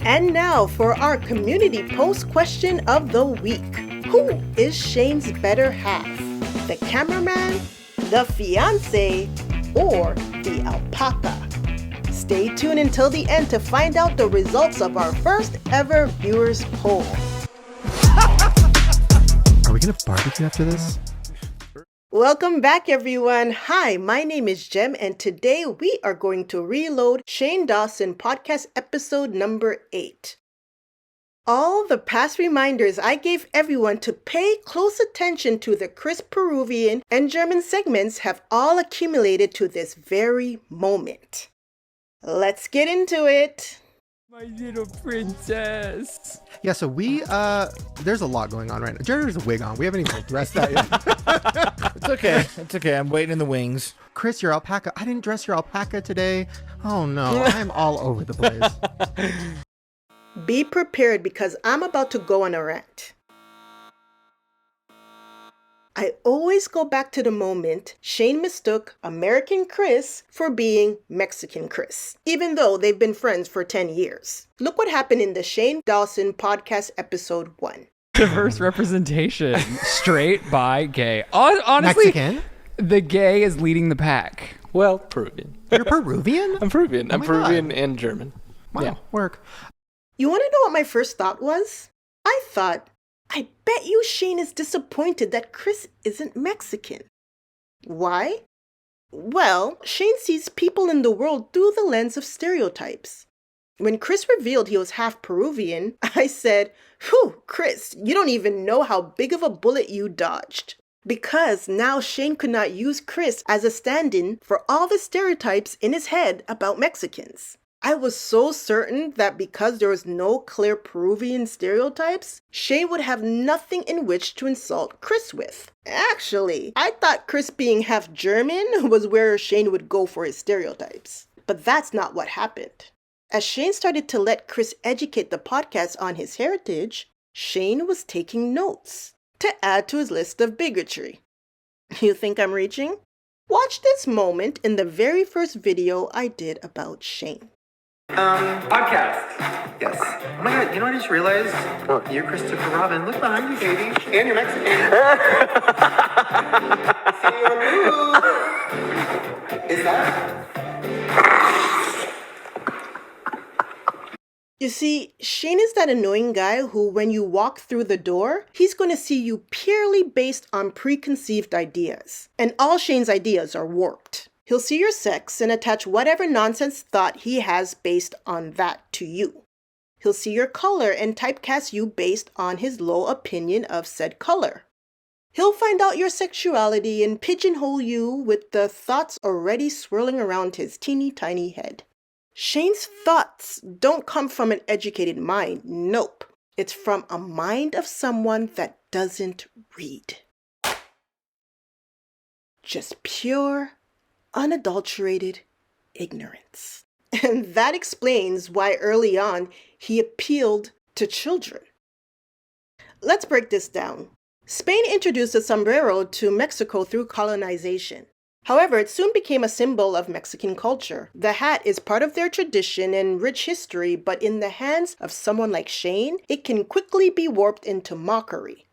And now for our community post question of the week. Who is Shane's better half? The cameraman, the fiancé, or the alpaca? Stay tuned until the end to find out the results of our first ever viewers poll. Are we going to barbecue after this? Welcome back, everyone. Hi, my name is Jem, and today we are going to reload Shane Dawson Podcast episode number 8. All the past reminders I gave everyone to pay close attention to the Chris Peruvian and German segments have all accumulated to this very moment. Let's get into it. My little princess. Yeah, so there's a lot going on right now. Jared has a wig on. We haven't even addressed that yet. It's okay. I'm waiting in the wings. Chris, your alpaca. I didn't dress your alpaca today. Oh no, I'm all over the place. Be prepared because I'm about to go on a rant. I always go back to the moment Shane mistook American Chris for being Mexican Chris, even though they've been friends for 10 years. Look what happened in the Shane Dawson Podcast episode 1. Diverse representation. Straight, bi, gay. Honestly, Mexican? the gay is leading the pack. Well, Peruvian. You're Peruvian? I'm Peruvian. I'm my Peruvian God. and German. Wow, Yeah. work. You want to know what my first thought was? I thought, I bet you Shane is disappointed that Chris isn't Mexican. Why? Well, Shane sees people in the world through the lens of stereotypes. When Chris revealed he was half Peruvian, I said, "Whew, Chris, you don't even know how big of a bullet you dodged." Because now Shane could not use Chris as a stand-in for all the stereotypes in his head about Mexicans. I was so certain that because there was no clear Peruvian stereotypes, Shane would have nothing in which to insult Chris with. Actually, I thought Chris being half German was where Shane would go for his stereotypes. But that's not what happened. As Shane started to let Chris educate the podcast on his heritage, Shane was taking notes to add to his list of bigotry. You think I'm reaching? Watch this moment in the very first video I did about Shane. Podcast. Yes. Oh my God, you know what I just realized? What? You're Christopher Robin. Look behind you, baby. And you're Mexican. Is that? You see, Shane is that annoying guy who, when you walk through the door, he's going to see you purely based on preconceived ideas. And all Shane's ideas are warped. He'll see your sex and attach whatever nonsense thought he has based on that to you. He'll see your color and typecast you based on his low opinion of said color. He'll find out your sexuality and pigeonhole you with the thoughts already swirling around his teeny tiny head. Shane's thoughts don't come from an educated mind, nope. It's from a mind of someone that doesn't read. Just pure, unadulterated ignorance. And that explains why early on he appealed to children. Let's break this down. Spain introduced the sombrero to Mexico through colonization. However, it soon became a symbol of Mexican culture. The hat is part of their tradition and rich history, but in the hands of someone like Shane, it can quickly be warped into mockery.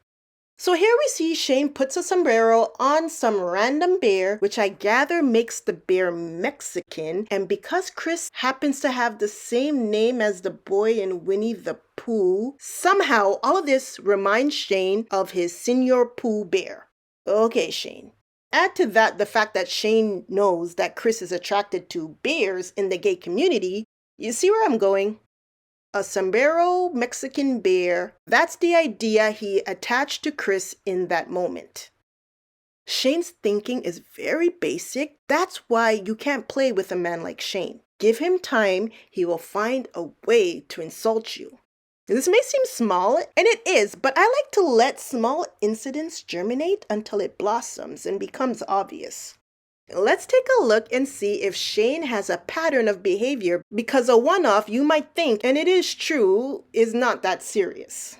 So here we see Shane puts a sombrero on some random bear, which I gather makes the bear Mexican, and because Chris happens to have the same name as the boy in Winnie the Pooh, somehow all of this reminds Shane of his Senor Pooh bear. Okay, Shane. Add to that the fact that Shane knows that Chris is attracted to bears in the gay community. You see where I'm going? A sombrero Mexican bear, that's the idea he attached to Chris in that moment. Shane's thinking is very basic. That's why you can't play with a man like Shane. Give him time, he will find a way to insult you. This may seem small, and it is, but I like to let small incidents germinate until it blossoms and becomes obvious. Let's take a look and see if Shane has a pattern of behavior, because a one-off you might think, and it is true, is not that serious.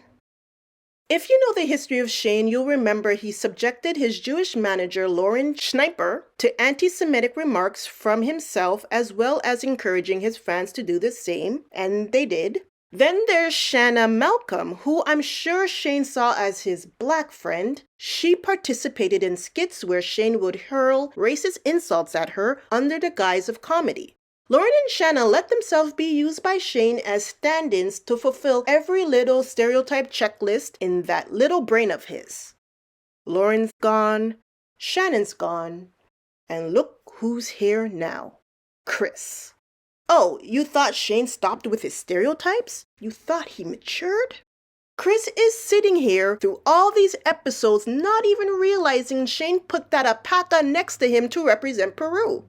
If you know the history of Shane, you'll remember he subjected his Jewish manager, Lauren Schneiper, to anti-Semitic remarks from himself, as well as encouraging his fans to do the same, and they did. Then there's Shanna Malcolm, who I'm sure Shane saw as his black friend. She participated in skits where Shane would hurl racist insults at her under the guise of comedy. Lauren and Shanna let themselves be used by Shane as stand-ins to fulfill every little stereotype checklist in that little brain of his. Lauren's gone, Shannon's gone, and look who's here now. Chris. Oh, you thought Shane stopped with his stereotypes? You thought he matured? Chris is sitting here through all these episodes not even realizing Shane put that alpaca next to him to represent Peru.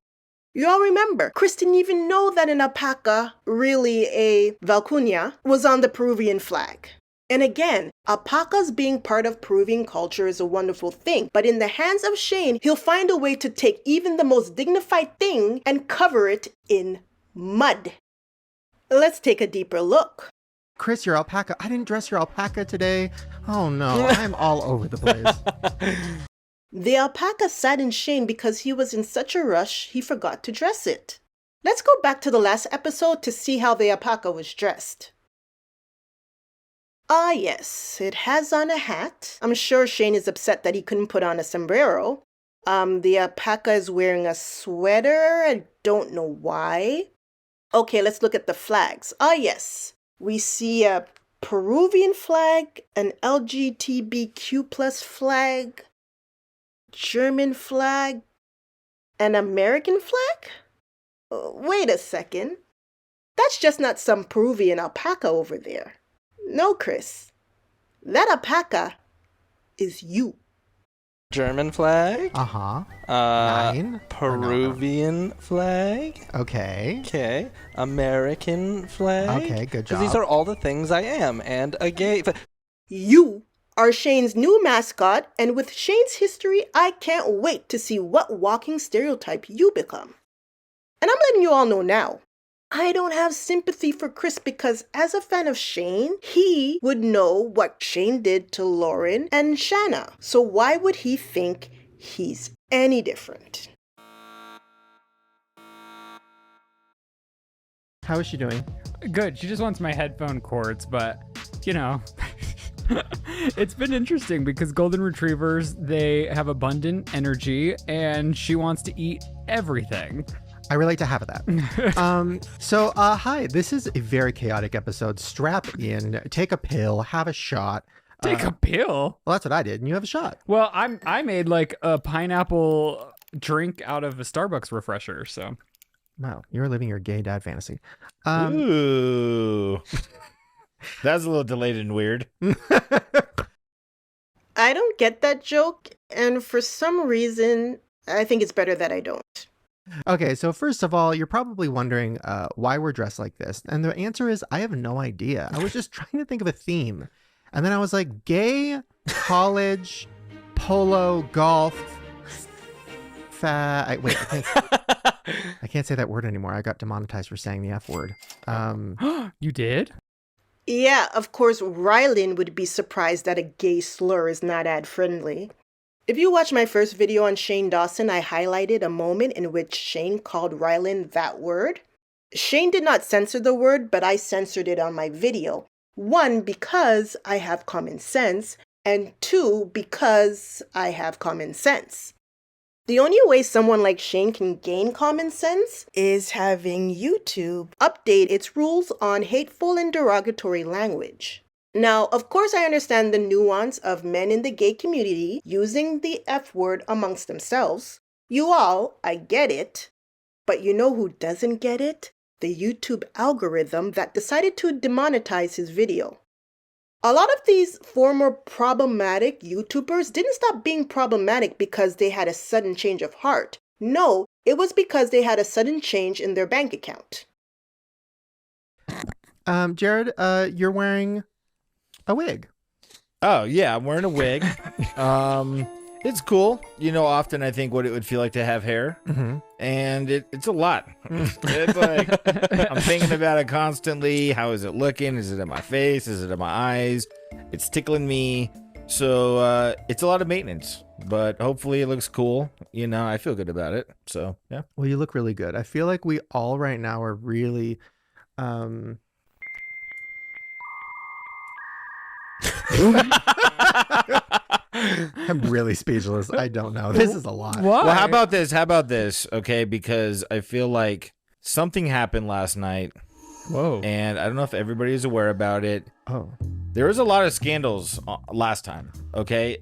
You all remember, Chris didn't even know that an alpaca, really a vicuña, was on the Peruvian flag. And again, alpacas being part of Peruvian culture is a wonderful thing, but in the hands of Shane, he'll find a way to take even the most dignified thing and cover it in mud. Let's take a deeper look. Chris, your alpaca. I didn't dress your alpaca today. Oh no, I'm all over the place. The alpaca saddened Shane because he was in such a rush he forgot to dress it. Let's go back to the last episode to see how the alpaca was dressed. Ah yes, it has on a hat. I'm sure Shane is upset that he couldn't put on a sombrero. The alpaca is wearing a sweater. I don't know why. Okay, let's look at the flags. Ah yes, we see a Peruvian flag, an LGBTQ plus flag, German flag, an American flag? Wait a second. That's just not some Peruvian alpaca over there. No, Chris. That alpaca is you. German flag. Uh-huh. 9. Peruvian flag. Okay. Okay. American flag. Okay, good job. Because these are all the things I am, and a gay. You are Shane's new mascot, and with Shane's history, I can't wait to see what walking stereotype you become. And I'm letting you all know now, I don't have sympathy for Chris because as a fan of Shane, he would know what Shane did to Lauren and Shanna. So why would he think he's any different? How is she doing? Good. She just wants my headphone cords, but, you know, it's been interesting because golden retrievers, they have abundant energy and she wants to eat everything. I relate to half of that. Hi, this is a very chaotic episode. Strap in, take a pill, have a shot. Take a pill? Well, that's what I did, and you have a shot. Well, I made like a pineapple drink out of a Starbucks refresher, so. Wow, you're living your gay dad fantasy. Ooh. That's a little delayed and weird. I don't get that joke, and for some reason, I think it's better that I don't. Okay, so first of all, you're probably wondering why we're dressed like this. And the answer is, I have no idea. I was just trying to think of a theme. And then I was like, gay, college, polo, golf, wait, I can't say that word anymore. I got demonetized for saying the F word. You did? Yeah, of course, Rylan would be surprised that a gay slur is not ad-friendly. If you watch my first video on Shane Dawson, I highlighted a moment in which Shane called Rylan that word. Shane did not censor the word, but I censored it on my video. 1, because I have common sense, and 2, because I have common sense. The only way someone like Shane can gain common sense is having YouTube update its rules on hateful and derogatory language. Now, of course, I understand the nuance of men in the gay community using the F word amongst themselves. You all, I get it. But you know who doesn't get it? The YouTube algorithm that decided to demonetize his video. A lot of these former problematic YouTubers didn't stop being problematic because they had a sudden change of heart. No, it was because they had a sudden change in their bank account. Jared, you're wearing a wig. Oh, yeah, I'm wearing a wig. It's cool. You know, often I think what it would feel like to have hair. Mm-hmm. And it's a lot. It's like, I'm thinking about it constantly. How is it looking? Is it in my face? Is it in my eyes? It's tickling me. So it's a lot of maintenance. But hopefully it looks cool. You know, I feel good about it. So, yeah. Well, you look really good. I feel like we all right now are really I'm really speechless. I don't know. This is a lot. Why? Well, how about this? How about this? Okay, because I feel like something happened last night, Whoa. and I don't know if everybody is aware about it. Oh. There was a lot of scandals last time. Okay,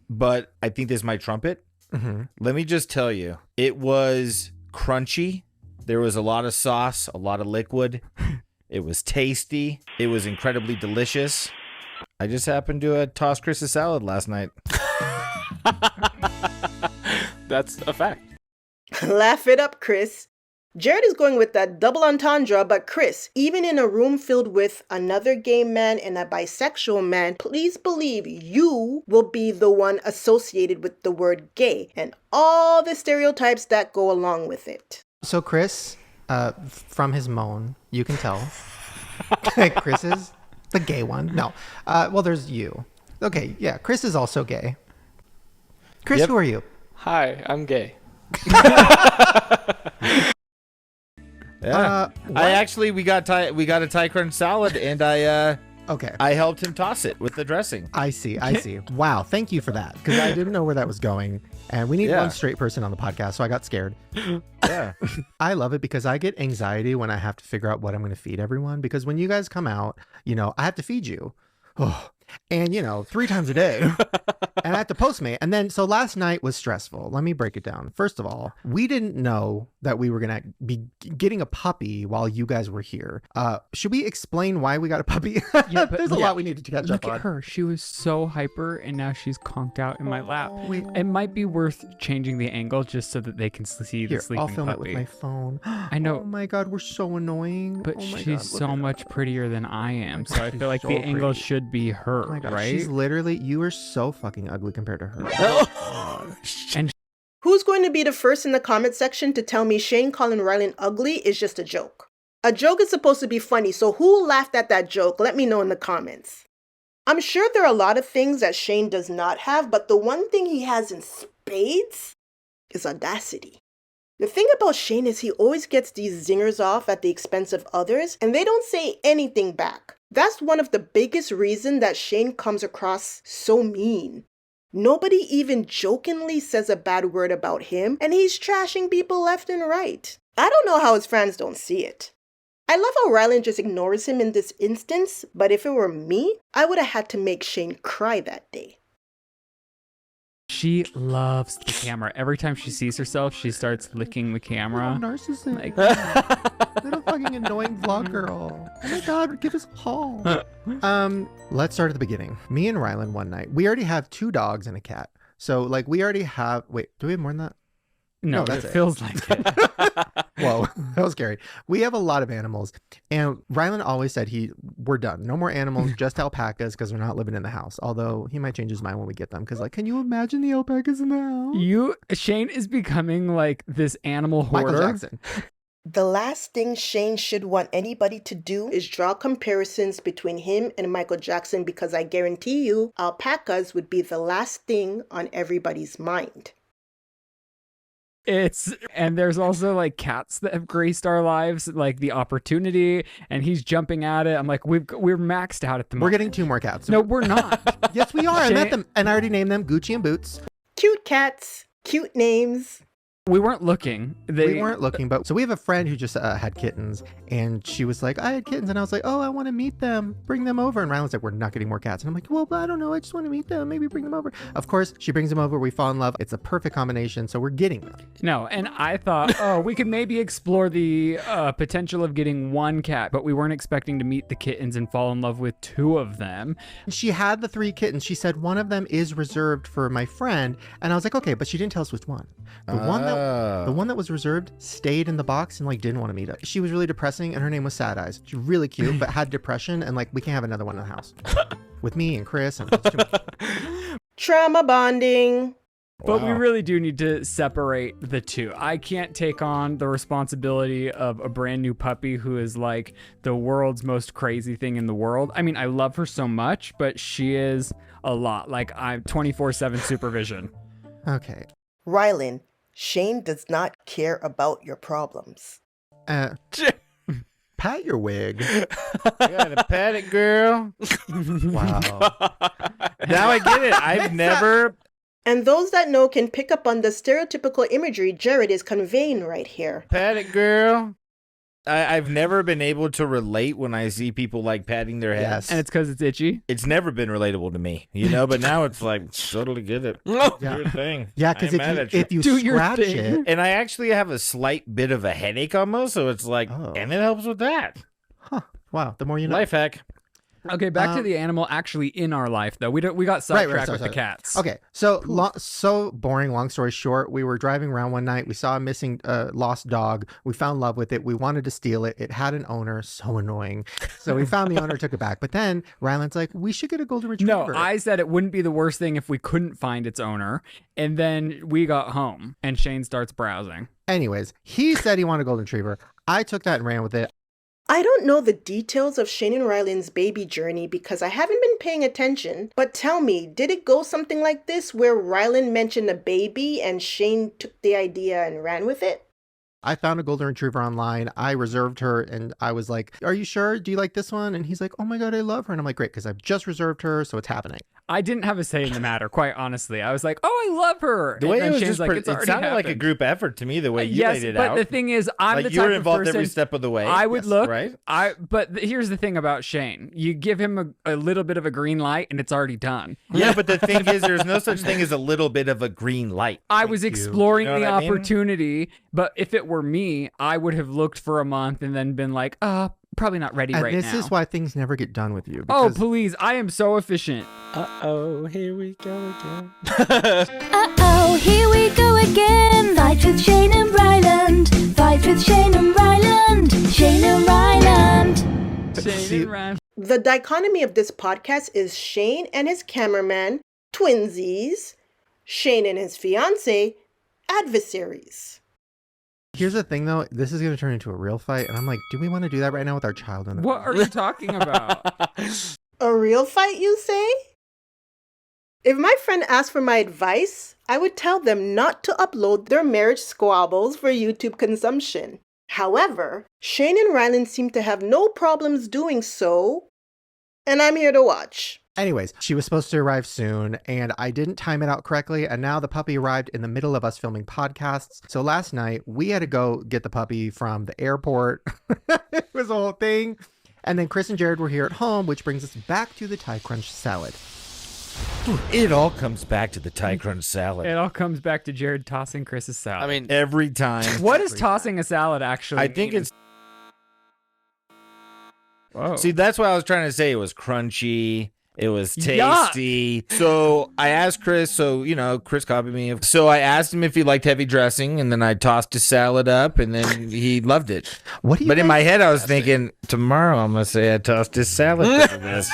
but I think this might trump it. Mm-hmm. Let me just tell you, it was crunchy. There was a lot of sauce, a lot of liquid. It was tasty. It was incredibly delicious. I just happened to toss Chris a salad last night. That's a fact. Laugh it up, Chris. Jared is going with that double entendre, but Chris, even in a room filled with another gay man and a bisexual man, please believe you will be the one associated with the word gay and all the stereotypes that go along with it. So Chris, from his moan, you can tell Chris is the gay one. No. Well, there's you. Okay, yeah, Chris is also gay. Chris, Yep. who are you? Hi, I'm gay. Yeah. We got a Thai crunch salad, and Okay. I helped him toss it with the dressing. I see. Wow, thank you for that, because I didn't know where that was going. And we need Yeah. one straight person on the podcast, so I got scared. Yeah. I love it because I get anxiety when I have to figure out what I'm going to feed everyone, because when you guys come out, I have to feed you. Oh, and 3 times a day. And I have to Postmate. And then, so last night was stressful. Let me break it down. First of all, we didn't know that we were going to be getting a puppy while you guys were here. Should we explain why we got a puppy? Yeah, but There's a lot we needed to catch Look up at on. her. She was so hyper, and now she's conked out in my lap. Wait. It might be worth changing the angle just so that they can see Here, the sleeping I'll film puppy. it with my phone. I know. Oh my God, we're so annoying. But Oh my she's God, look so at much her. prettier than I am, so I She's feel like so the angle pretty. should be her, Oh my God, right? she's literally, you are so fucking ugly compared to her. Who's going to be the first in the comment section to tell me Shane calling Rylan ugly is just a joke? A joke is supposed to be funny, so who laughed at that joke? Let me know in the comments. I'm sure there are a lot of things that Shane does not have, but the one thing he has in spades is audacity. The thing about Shane is he always gets these zingers off at the expense of others, and they don't say anything back. That's one of the biggest reasons that Shane comes across so mean. Nobody even jokingly says a bad word about him, and he's trashing people left and right. I don't know how his friends don't see it. I love how Rylan just ignores him in this instance, but if it were me, I would have had to make Shane cry that day. She loves the camera. Every time she sees herself, she starts licking the camera. Narcissist. Like, Little fucking annoying vlog girl. Oh my God, give us a call. Let's start at the beginning. Me and Rylan one night. We already have 2 dogs and a cat. So we already have. Wait, do we have more than that? no, that's it it. feels like it. Whoa, that was scary. We have a lot of animals, and Rylan always said we're done. No more animals, just alpacas, because we're not living in the house. Although he might change his mind when we get them, because can you imagine the alpacas in the house? Shane is becoming like this animal hoarder. Michael Jackson. The last thing Shane should want anybody to do is draw comparisons between him and Michael Jackson, because I guarantee you, alpacas would be the last thing on everybody's mind. And there's also like cats that have graced our lives, like the opportunity, and he's jumping at it. I'm like, we're maxed out at the moment. We're getting 2 more cats. No, we're not. Yes, we are. I met Shane- them, and I already named them Gucci and Boots. Cute cats, cute names. We weren't looking. We weren't looking, but so we have a friend who just had kittens, and she was like, I had kittens, and I was like, oh, I want to meet them, bring them over. And Rylan's like, we're not getting more cats. And I'm like, well, but I don't know, I just want to meet them, maybe bring them over. Of course, she brings them over, we fall in love. It's a perfect combination, so we're getting them. No, and I thought, we could maybe explore the potential of getting 1 cat, but we weren't expecting to meet the kittens and fall in love with 2 of them. She had the 3 kittens. She said one of them is reserved for my friend, and I was like, okay, but she didn't tell us which one. The one that was reserved stayed in the box and didn't want to meet us. She was really depressing, and her name was Sad Eyes. She's really cute, but had depression, and we can't have another one in the house with me and Chris. And it's too much. Trauma bonding. But we Wow. really do need to separate the 2. I can't take on the responsibility of a brand new puppy who is like the world's most crazy thing in the world. I mean, I love her so much, but she is a lot. I'm 24/7 supervision. Okay. Rylan, Shane does not care about your problems. Pat pat your wig. I gotta pat it, girl. Wow. Now I get it. I've never. And those that know can pick up on the stereotypical imagery Jared is conveying right here. Pat it, girl. I've never been able to relate when I see people like patting their heads. Yes. And it's because it's itchy. It's never been relatable to me, but now it's like, totally get it. Yeah. Do your thing. Yeah, because I'm mad at you. if you Do your scratch thing. it, And I actually have a slight bit of a headache almost, so it's like, Oh. and it helps with that. wow, the more you know. Life hack. Okay, back to the animal actually in our life, though. We got sidetracked with the cats. Okay, so so boring. Long story short, we were driving around one night. We saw a missing, lost dog. We found love with it. We wanted to steal it. It had an owner. So annoying. So we found the owner, took it back. But then Ryland's like, we should get a golden retriever. No, I said it wouldn't be the worst thing if we couldn't find its owner. And then we got home, and Shane starts browsing. Anyways, he said he wanted a golden retriever. I took that and ran with it. I don't know the details of Shane and Ryland's baby journey because I haven't been paying attention, but tell me, did it go something like this where Ryland mentioned a baby and Shane took the idea and ran with it? I found a golden retriever online. I reserved her and I was like, are you sure? Do you like this one? And he's like, oh my God, I love her. And I'm like, great, because I've just reserved her, so it's happening. I didn't have a say in the matter, quite honestly. I was like, oh, I love her. The way and it was Shane's just, like, it's it already sounded like a happened. group effort to me. The way you Yes, laid it but out, the thing is, I'm like the you were type of involved person, every step of the way. I would look, right. But here's the thing about Shane. You give him a little bit of a green light and it's already done. Yeah, but the thing is, there's no such thing as a little bit of a green light. I was exploring You know the what I mean? opportunity, but if it were me, I would have looked for a month and then been like, probably not ready And right this now. is why things never get done with you. Oh, because- please. I am so efficient. Uh-oh, here we go again. Uh-oh, here we go again. Fight with Shane and Ryland. Fight with Shane and Ryland. Shane and Ryland. Shane and Ryan. The dichotomy of this podcast is Shane and his cameraman, twinsies, Shane and his fiancé, adversaries. Here's the thing, though. This is going to turn into a real fight. And I'm like, do we want to do that right now with our child in the What are you talking about? A real fight, you say? If my friend asked for my advice, I would tell them not to upload their marriage squabbles for YouTube consumption. However, Shane and Ryland seem to have no problems doing so, and I'm here to watch. Anyways, she was supposed to arrive soon, and I didn't time it out correctly, and now the puppy arrived in the middle of us filming podcasts. So last night, we had to go get the puppy from the airport. It was a whole thing. And then Chris and Jared were here at home, which brings us back to the Thai Crunch salad. It all comes back to the Thai Crunch salad. It all comes back to Jared tossing Chris's salad. I mean, Every time. what is tossing a salad actually I think mean? it's. Whoa. See, that's what I was trying to say. It was crunchy. It was Yuck. tasty. So I asked Chris, Chris copied me. So I asked him if he liked heavy dressing, and then I tossed his salad up, and then he loved it. What do you But in guys- my head, I was thinking, tomorrow I'm going to say I tossed his salad because of this.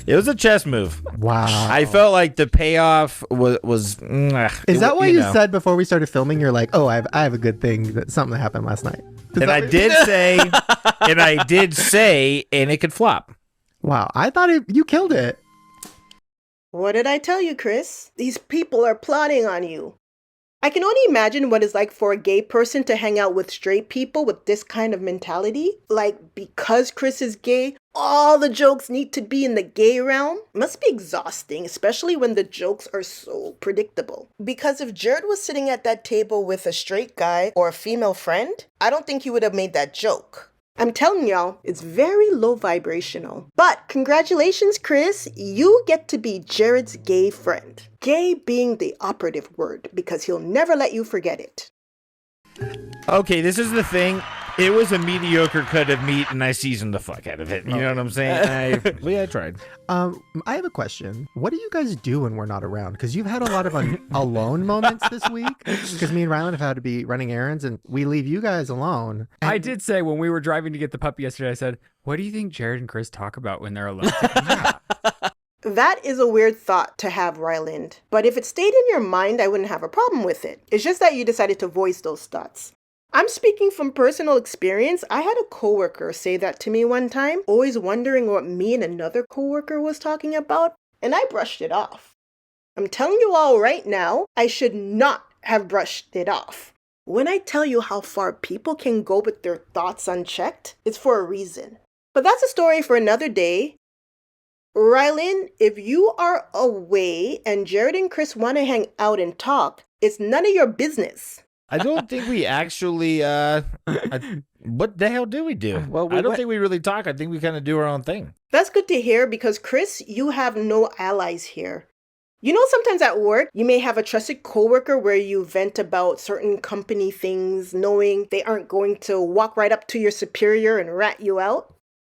It was a chess move. Wow. I felt like the payoff was Is that why you said before we started filming, you're like, oh, I have a good thing, something that happened last night? Is And that I what- did say, and it could flop. Wow, I thought you killed it. What did I tell you, Chris? These people are plotting on you. I can only imagine what it's like for a gay person to hang out with straight people with this kind of mentality. Like, because Chris is gay, all the jokes need to be in the gay realm. Must be exhausting, especially when the jokes are so predictable. Because if Jared was sitting at that table with a straight guy or a female friend, I don't think he would have made that joke. I'm telling y'all, it's very low vibrational. But congratulations, Chris. You get to be Jared's gay friend. Gay being the operative word because he'll never let you forget it. Okay, this is the thing. It was a mediocre cut of meat, and I seasoned the fuck out of it. You know what I'm saying? I tried. I have a question. What do you guys do when we're not around? Because you've had a lot of alone moments this week. Because me and Ryland have had to be running errands, and we leave you guys alone. And I did say when we were driving to get the puppy yesterday, I said, what do you think Jared and Chris talk about when they're alone? That is a weird thought to have, Ryland. But if it stayed in your mind, I wouldn't have a problem with it. It's just that you decided to voice those thoughts. I'm speaking from personal experience. I had a coworker say that to me one time, always wondering what me and another coworker was talking about, and I brushed it off. I'm telling you all right now, I should not have brushed it off. When I tell you how far people can go with their thoughts unchecked, it's for a reason. But that's a story for another day. Rylan, if you are away and Jared and Chris want to hang out and talk, it's none of your business. I don't think we actually, what the hell do we do? Well, I don't think we really talk. I think we kind of do our own thing. That's good to hear because, Chris, you have no allies here. You know, sometimes at work, you may have a trusted coworker where you vent about certain company things, knowing they aren't going to walk right up to your superior and rat you out.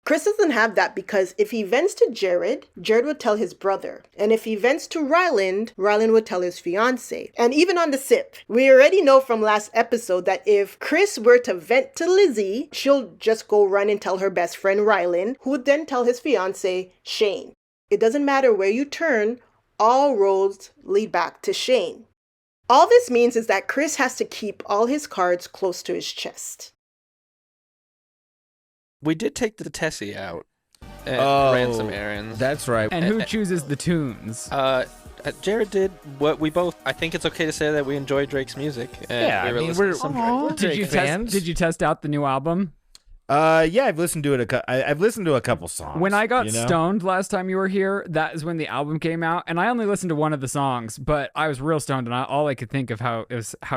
Chris doesn't have that because if he vents to Jared, Jared would tell his brother. And if he vents to Ryland, Ryland would tell his fiancé. And even on the SIP, we already know from last episode that if Chris were to vent to Lizzie, she'll just go run and tell her best friend Ryland, who would then tell his fiancé, Shane. It doesn't matter where you turn, all roads lead back to Shane. All this means is that Chris has to keep all his cards close to his chest. We did take the Tessie out and Oh, ran some errands. That's right. And who chooses the tunes? Jared did what we both. I think it's okay to say that we enjoy Drake's music. And Yeah, we I were mean, listening we're- to some Aw. Drake. Did you test out the new album? Yeah, I've listened to it. I've listened to a couple songs. When I got you know? stoned last time you were here, that is when the album came out, and I only listened to one of the songs, but I was real stoned, and all I could think of how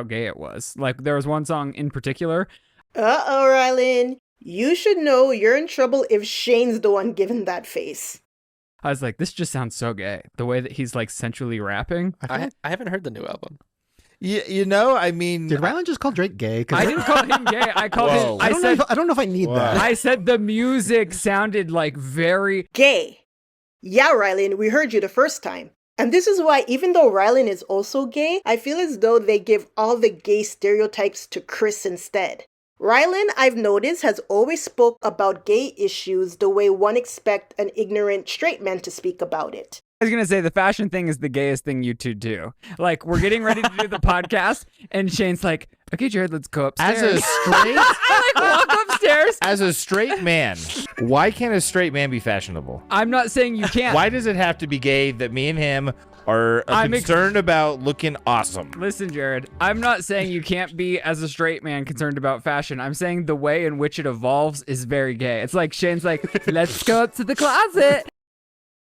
gay it was. Like there was one song in particular. Uh-oh, Rylan. You should know you're in trouble if Shane's the one giving that face. I was like, this just sounds so gay. The way that he's like sensually rapping. I haven't heard the new album. You know, I mean, Did Rylan just call Drake gay? 'Cause I didn't call him gay. I called Whoa. him. I don't know if I need Wow. that. I said the music sounded like very. Gay. Yeah, Rylan, we heard you the first time. And this is why, even though Rylan is also gay, I feel as though they give all the gay stereotypes to Chris instead. Rylan, I've noticed, has always spoke about gay issues the way one expect an ignorant straight man to speak about it. I was gonna say the fashion thing is the gayest thing you two do. Like we're getting ready to do the podcast, and Shane's like, "Okay, Jared, let's go upstairs." as a straight, I like walk upstairs. as a straight man, why can't a straight man be fashionable? I'm not saying you can't. Why does it have to be gay that me and him are I'm concerned about looking awesome? Listen, Jared, I'm not saying you can't be, as a straight man, concerned about fashion. I'm saying the way in which it evolves is very gay. It's like Shane's like, let's go up to the closet.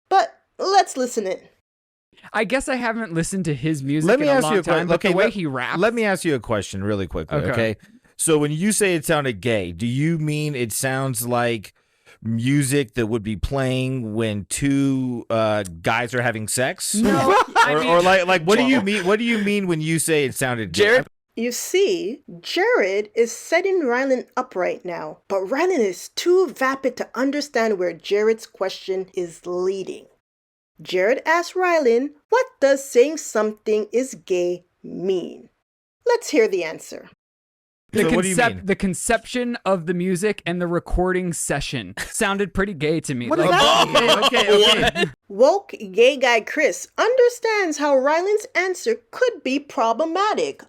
But let's listen in. I guess I haven't listened to his music Let me in a ask long you a time, question. but Okay, the way he raps. Let me ask you a question really quickly, Okay. okay? So when you say it sounded gay, do you mean it sounds like music that would be playing when two guys are having sex? No, I mean, or like what do you mean? What do you mean when you say it sounded gay? Jared? You see, Jared is setting Rylan up right now, but Rylan is too vapid to understand where Jared's question is leading. Jared asks Rylan, what does saying something is gay mean? Let's hear the answer. The, So what do you mean? the conception of the music and the recording session sounded pretty gay to me. What does Like, that mean? Okay. Woke gay guy Chris understands how Rylan's answer could be problematic,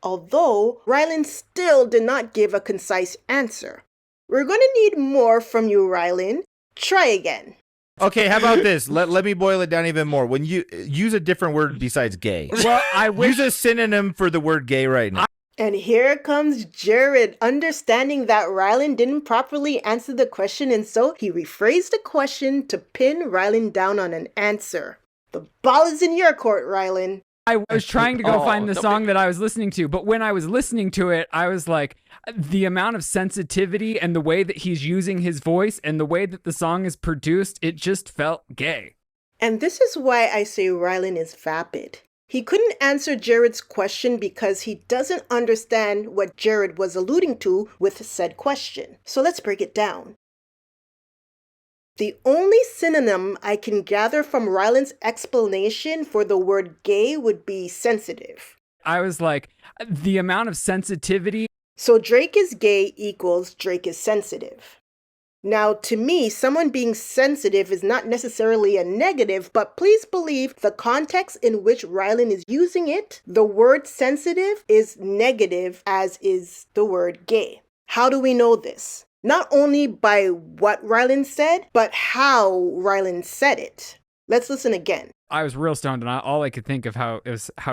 although Rylan still did not give a concise answer. We're going to need more from you, Rylan. Try again. Okay, how about this? Let me boil it down even more. When you use a different word besides gay, well, I wish use a synonym for the word gay right now. And here comes Jared, understanding that Rylan didn't properly answer the question, and so he rephrased the question to pin Rylan down on an answer. The ball is in your court, Rylan. I was trying to go Oh, find the don't song that I was listening to, but when I was listening to it, I was like, the amount of sensitivity and the way that he's using his voice and the way that the song is produced, it just felt gay. And this is why I say Rylan is vapid. He couldn't answer Jared's question because he doesn't understand what Jared was alluding to with said question. So let's break it down. The only synonym I can gather from Rylan's explanation for the word gay would be sensitive. I was like, the amount of sensitivity. So Drake is gay equals Drake is sensitive. Now, to me, someone being sensitive is not necessarily a negative, but please believe the context in which Rylan is using it, the word sensitive is negative, as is the word gay. How do we know this? Not only by what Rylan said, but how Rylan said it. Let's listen again. I was real stoned, and all I could think of how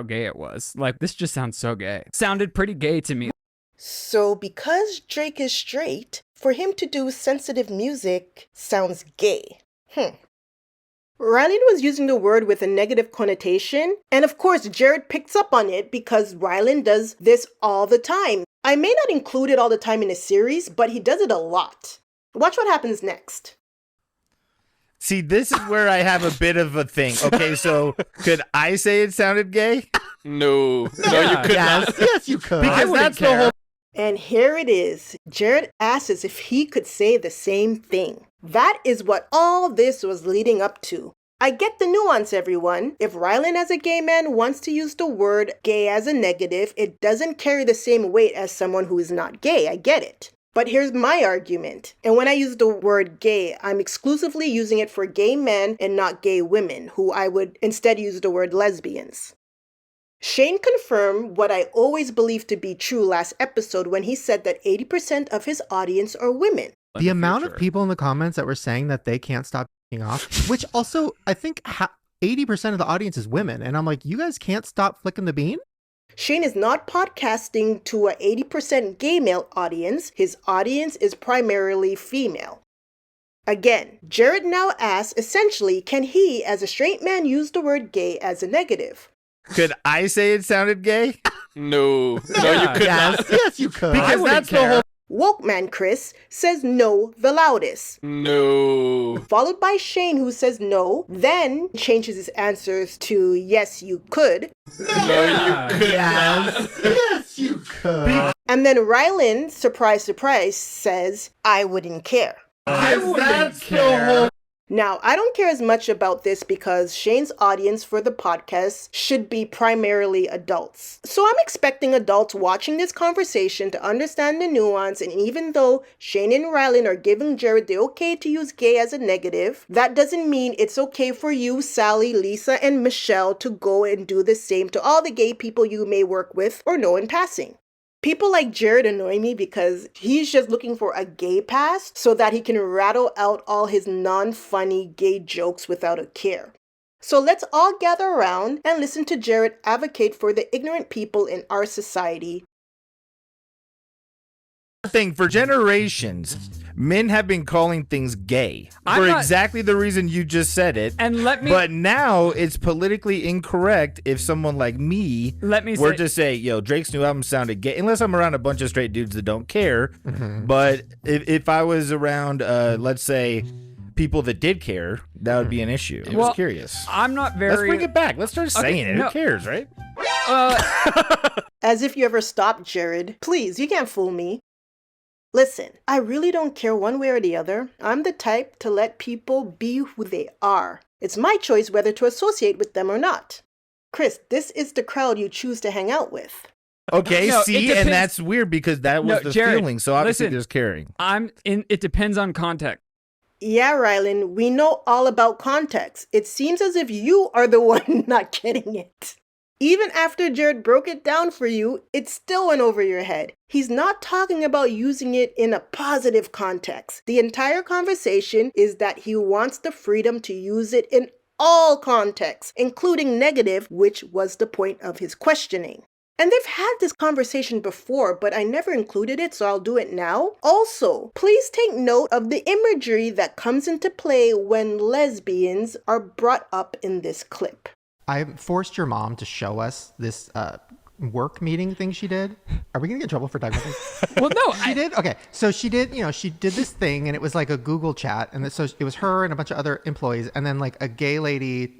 gay it was. Like, this just sounds so gay. Sounded pretty gay to me. So because Drake is straight, for him to do sensitive music sounds gay. Rylan was using the word with a negative connotation, and of course Jared picks up on it because Rylan does this all the time. I may not include it all the time in a series, but he does it a lot. Watch what happens next. See, this is where I have a bit of a thing. Okay, so could I say it sounded gay? No, you could not. Yes, you could. Because that's the whole. And here it is. Jared asks if he could say the same thing. That is what all this was leading up to. I get the nuance, everyone. If Rylan as a gay man wants to use the word gay as a negative, it doesn't carry the same weight as someone who is not gay. I get it. But here's my argument. And when I use the word gay, I'm exclusively using it for gay men and not gay women, who I would instead use the word lesbians. Shane confirmed what I always believed to be true last episode when he said that 80% of his audience are women. The amount of people in the comments that were saying that they can't stop off, which also I think 80% of the audience is women. And I'm like, you guys can't stop flicking the bean? Shane is not podcasting to a 80% gay male audience. His audience is primarily female. Again, Jared now asks essentially, can he as a straight man use the word gay as a negative? Could I say it sounded gay? No, you could not. Yes, you could. Because that's the whole. Woke man Chris says no the loudest. No. Followed by Shane, who says no, then changes his answers to yes, you could. No, you could not. Yes, you could. And then Rylan, surprise, surprise, says, I wouldn't care. I wouldn't care. Now, I don't care as much about this because Shane's audience for the podcast should be primarily adults. So I'm expecting adults watching this conversation to understand the nuance, and even though Shane and Rylan are giving Jared the okay to use gay as a negative, that doesn't mean it's okay for you, Sally, Lisa, and Michelle to go and do the same to all the gay people you may work with or know in passing. People like Jared annoy me because he's just looking for a gay pass so that he can rattle out all his non-funny gay jokes without a care. So let's all gather around and listen to Jared advocate for the ignorant people in our society. Thing for generations, men have been calling things gay for exactly the reason you just said it. And but now it's politically incorrect if someone like me were to say, yo, Drake's new album sounded gay, unless I'm around a bunch of straight dudes that don't care. But if I was around, let's say, people that did care, that would be an issue. I was curious. I'm not very. Let's bring it back. Let's start saying it. Who cares, right? As if you ever stopped, Jared. Please, you can't fool me. Listen, I really don't care one way or the other. I'm the type to let people be who they are. It's my choice whether to associate with them or not. Chris, this is the crowd you choose to hang out with. Okay, and that's weird because that was the Jared, feeling. So obviously listen, there's caring. It depends on context. Yeah, Rylan, we know all about context. It seems as if you are the one not getting it. Even after Jared broke it down for you, it still went over your head. He's not talking about using it in a positive context. The entire conversation is that he wants the freedom to use it in all contexts, including negative, which was the point of his questioning. And they've had this conversation before, but I never included it, so I'll do it now. Also, please take note of the imagery that comes into play when lesbians are brought up in this clip. I forced your mom to show us this work meeting thing she did. Are we gonna get in trouble for talking about this? Well, no, she did. Okay, so she did. She did this thing, and it was like a Google chat, and so it was her and a bunch of other employees, and then like a gay lady.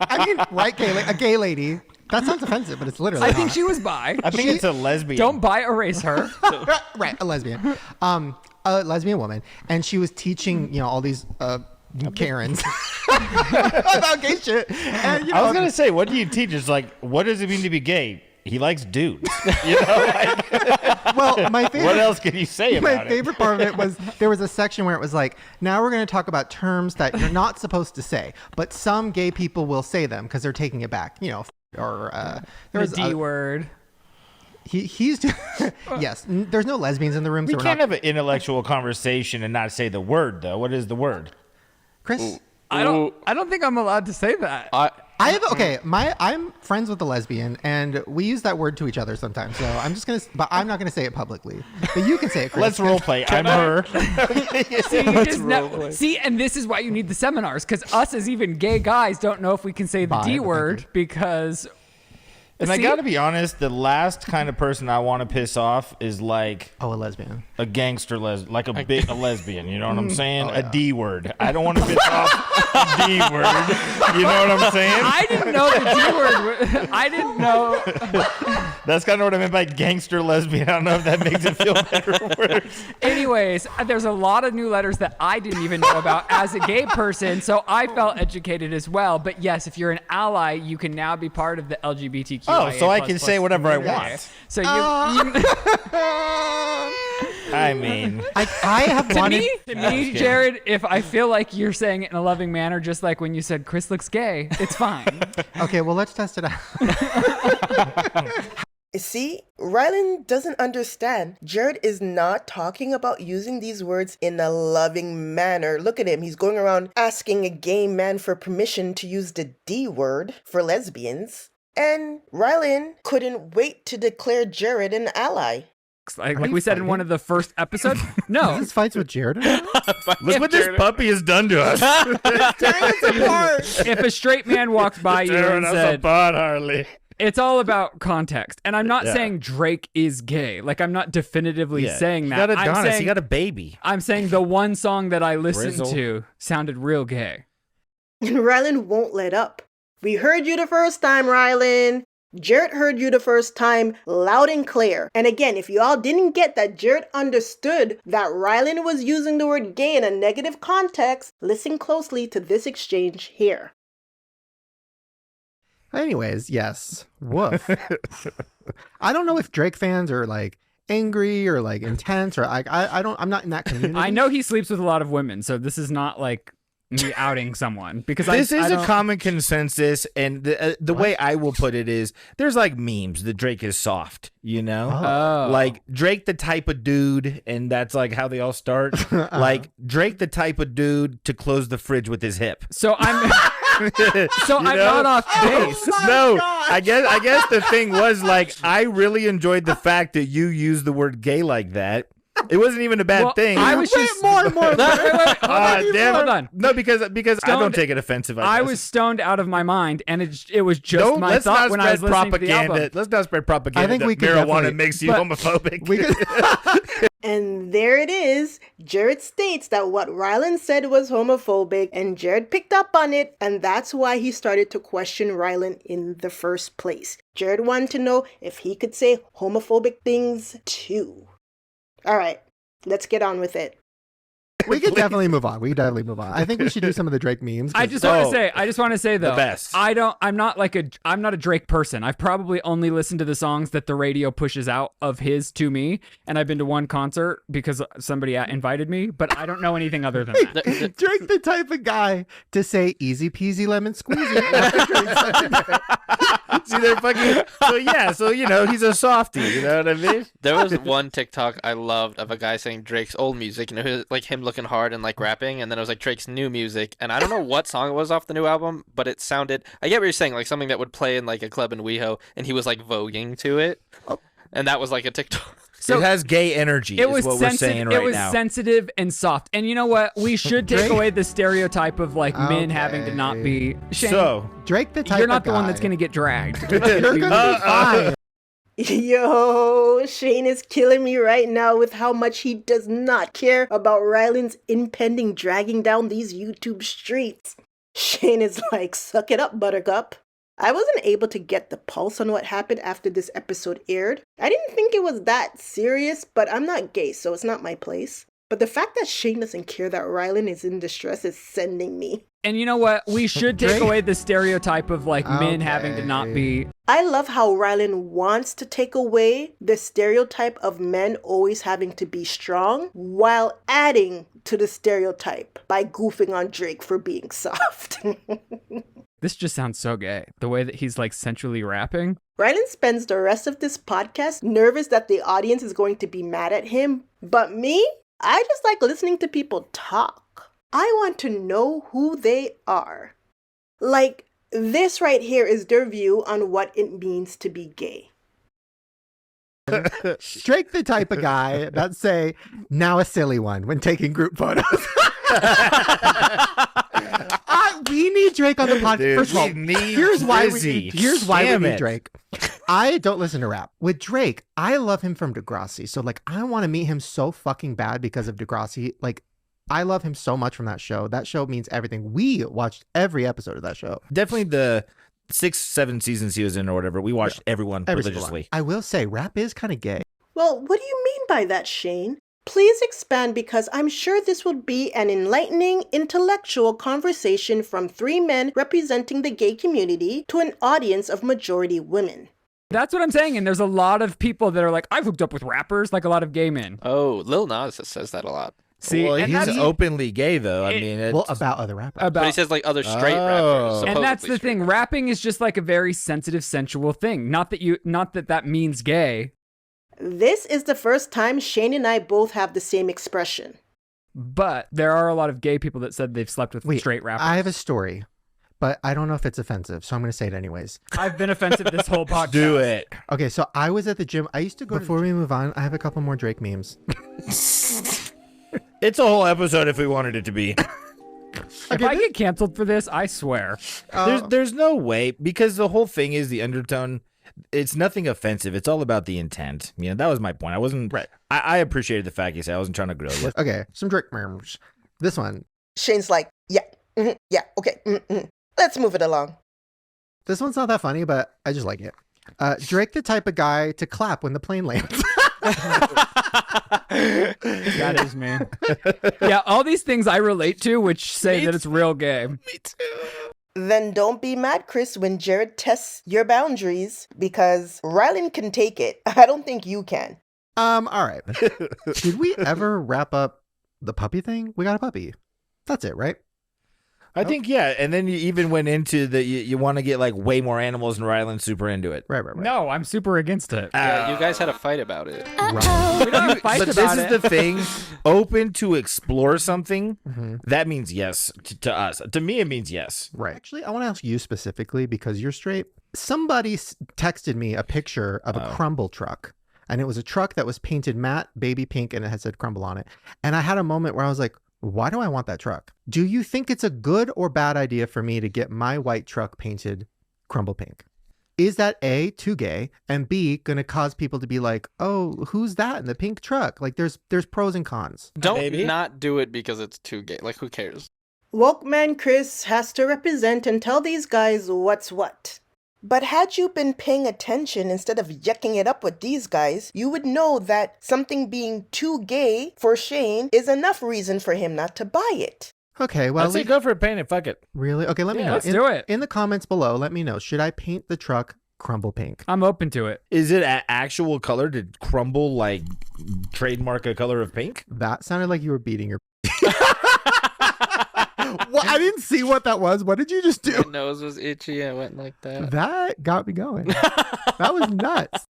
I mean, right, a gay lady. That sounds offensive, but it's literally. I think she was bi. I think it's a lesbian. Don't bi erase her. Right, a lesbian. A lesbian woman, and she was teaching all these. Karens about gay shit. And, I was gonna say, what do you teach? It's like, what does it mean to be gay? He likes dudes. Well, my favorite. What else can you say about it? My favorite part of it was there was a section where it was like, now we're going to talk about terms that you're not supposed to say, but some gay people will say them because they're taking it back. Or the D word. He's yes. There's no lesbians in the room. We can't have an intellectual conversation and not say the word though. What is the word? Chris, I don't think I'm allowed to say that. I'm friends with a lesbian, and we use that word to each other sometimes. So but I'm not gonna say it publicly. But you can say it, Chris. Let's role play. I'm her. See, and this is why you need the seminars, because us as even gay guys don't know if we can say the D word because. And I gotta be honest, the last kind of person I want to piss off is like a lesbian, a gangster like a lesbian. You know what I'm saying? A D word. I don't want to piss off a D word. You know what I'm saying? I didn't know the D word. I didn't know. That's kind of what I meant by gangster lesbian. I don't know if that makes it feel better or worse. Anyways, there's a lot of new letters that I didn't even know about as a gay person, so I felt educated as well. But yes, if you're an ally, you can now be part of the LGBTQ. Oh, so I can say whatever I want. So you I mean, I have wanted to me, Jared, if I feel like you're saying it in a loving manner, just like when you said Chris looks gay, it's fine. Okay, well, let's test it out. See, Rylan doesn't understand. Jared is not talking about using these words in a loving manner. Look at him. He's going around asking a gay man for permission to use the D word for lesbians. And Rylan couldn't wait to declare Jared an ally. Like we said in one of the first episodes. No. This fights with Jared? Look what this puppy has done to us. If a straight man walked by you and said, Harley. It's all about context. And I'm not saying Drake is gay. Like, I'm not definitively saying that. He got Adonis. He got a baby. I'm saying the one song that I listened to sounded real gay. And Rylan won't let up. We heard you the first time, Rylan. Jared heard you the first time, loud and clear. And again, if you all didn't get that Jared understood that Rylan was using the word gay in a negative context, listen closely to this exchange here. Anyways, yes. Woof. I don't know if Drake fans are like angry or like intense or I'm not in that community. I know he sleeps with a lot of women, so this is not like me outing someone because this is a common consensus, and the way I will put it is there's like memes that Drake is soft, you know, like Drake the type of dude, and that's like how they all start. Like Drake the type of dude to close the fridge with his hip. So I'm I'm not off base. No, I guess the thing was like I really enjoyed the fact that you used the word gay like that. It wasn't even a bad thing. I was just more. Hold on. No, because I don't take it offensive. I was stoned out of my mind, and it was just my thought when I was listening to the album. Let's not spread propaganda. I think we could marijuana makes you homophobic. And there it is. Jared states that what Rylan said was homophobic, and Jared picked up on it, and that's why he started to question Rylan in the first place. Jared wanted to know if he could say homophobic things too. All right, let's get on with it. We could definitely move on. I think we should do some of the Drake memes. I just want to say though, the best. I'm not a Drake person. I've probably only listened to the songs that the radio pushes out of his to me, and I've been to one concert because somebody invited me, but I don't know anything other than that. Drake the type of guy to say easy peasy lemon squeezy. See, they're fucking. So you know, he's a softie. You know what I mean? There was one TikTok I loved of a guy saying Drake's old music, you know, like him looking hard and like rapping, and then it was like Drake's new music, and I don't know what song it was off the new album, but it sounded. I get what you're saying, like something that would play in like a club in WeHo, and he was like voguing to it, and that was like a TikTok. So it has gay energy. It was what we're saying right now. It was sensitive and soft, and you know what? We should take away the stereotype of like men having to not be. Shane, so Drake the type. You're not the one that's gonna get dragged. You're gonna be fine. Yo, Shane is killing me right now with how much he does not care about Rylan's impending dragging down these YouTube streets. Shane is like, suck it up, buttercup. I wasn't able to get the pulse on what happened after this episode aired. I didn't think it was that serious, but I'm not gay, so it's not my place. But the fact that Shane doesn't care that Rylan is in distress is sending me. And you know what? We should take away the stereotype of like men having to not be. I love how Rylan wants to take away the stereotype of men always having to be strong while adding to the stereotype by goofing on Drake for being soft. This just sounds so gay. The way that he's like sensually rapping. Rylan spends the rest of this podcast nervous that the audience is going to be mad at him. But me, I just like listening to people talk. I want to know who they are. Like, this right here is their view on what it means to be gay. Drake the type of guy that say, now a silly one when taking group photos. We need Drake on the podcast. Dude, First of all, here's why we need Drake. I don't listen to rap. With Drake, I love him from Degrassi. So like, I want to meet him so fucking bad because of Degrassi. Like, I love him so much from that show. That show means everything. We watched every episode of that show. Definitely the 6-7 seasons he was in or whatever. We watched everyone religiously. I will say, rap is kind of gay. Well, what do you mean by that, Shane? Please expand, because I'm sure this will be an enlightening, intellectual conversation from 3 men representing the gay community to an audience of majority women. That's what I'm saying, and there's a lot of people that are like, I've hooked up with rappers, like a lot of gay men. Oh, Lil Nas says that a lot. See, well, and he's that's openly gay, though. I mean, it's... Well, about other rappers. But he says like other straight rappers. And that's the supposedly thing. straight. Rapping is just like a very sensitive, sensual thing. Not that means gay. This is the first time Shane and I both have the same expression. But there are a lot of gay people that said they've slept with straight rappers. I have a story, but I don't know if it's offensive, so I'm going to say it anyways. I've been offensive this whole podcast. Do it. Okay, so I was at the gym. I used to go. Before we move on, I have a couple more Drake memes. It's a whole episode if we wanted it to be. If I get canceled for this, I swear. There's no way, because the whole thing is the undertone. It's nothing offensive. It's all about the intent. You know, that was my point. I wasn't right. I appreciated the fact you said I wasn't trying to grill you. Okay, some Drake memes. This one. Shane's like, yeah, okay, let's move it along. This one's not that funny, but I just like it. Drake the type of guy to clap when the plane lands. That is me. Yeah, all these things I relate to, which say that it's real gay. Me too. Then don't be mad, Chris, when Jared tests your boundaries, because Rylan can take it. I don't think you can. All right. Did we ever wrap up the puppy thing? We got a puppy. That's it, right? I think, yeah. And then you even went into the, you want to get like way more animals, and Ryland's super into it. Right. No, I'm super against it. Yeah, you guys had a fight about it. Uh-oh. We don't have fights But about this it. is the thing. Open to explore something, that means yes to us. To me, it means yes. Right. Actually, I want to ask you specifically, because you're straight. Somebody texted me a picture of a crumble truck. And it was a truck that was painted matte baby pink, and it had said crumble on it. And I had a moment where I was like, why do I want that truck? Do you think it's a good or bad idea for me to get my white truck painted crumble pink? Is that A, too gay, and B, going to cause people to be like, oh, who's that in the pink truck? Like, there's pros and cons. Don't not do it because it's too gay. Like, who cares? Woke man Chris has to represent and tell these guys what's what. But had you been paying attention instead of yucking it up with these guys, you would know that something being too gay for Shane is enough reason for him not to buy it. Okay, well, I'd say go for it, paint it, fuck it. Really? Okay, let me know. Let's do it. In the comments below, let me know. Should I paint the truck crumble pink? I'm open to it. Is it an actual color? Did crumble like trademark a color of pink? That sounded like you were beating your... Well, I didn't see what that was. What did you just do? My nose was itchy. I went like that. That got me going. That was nuts.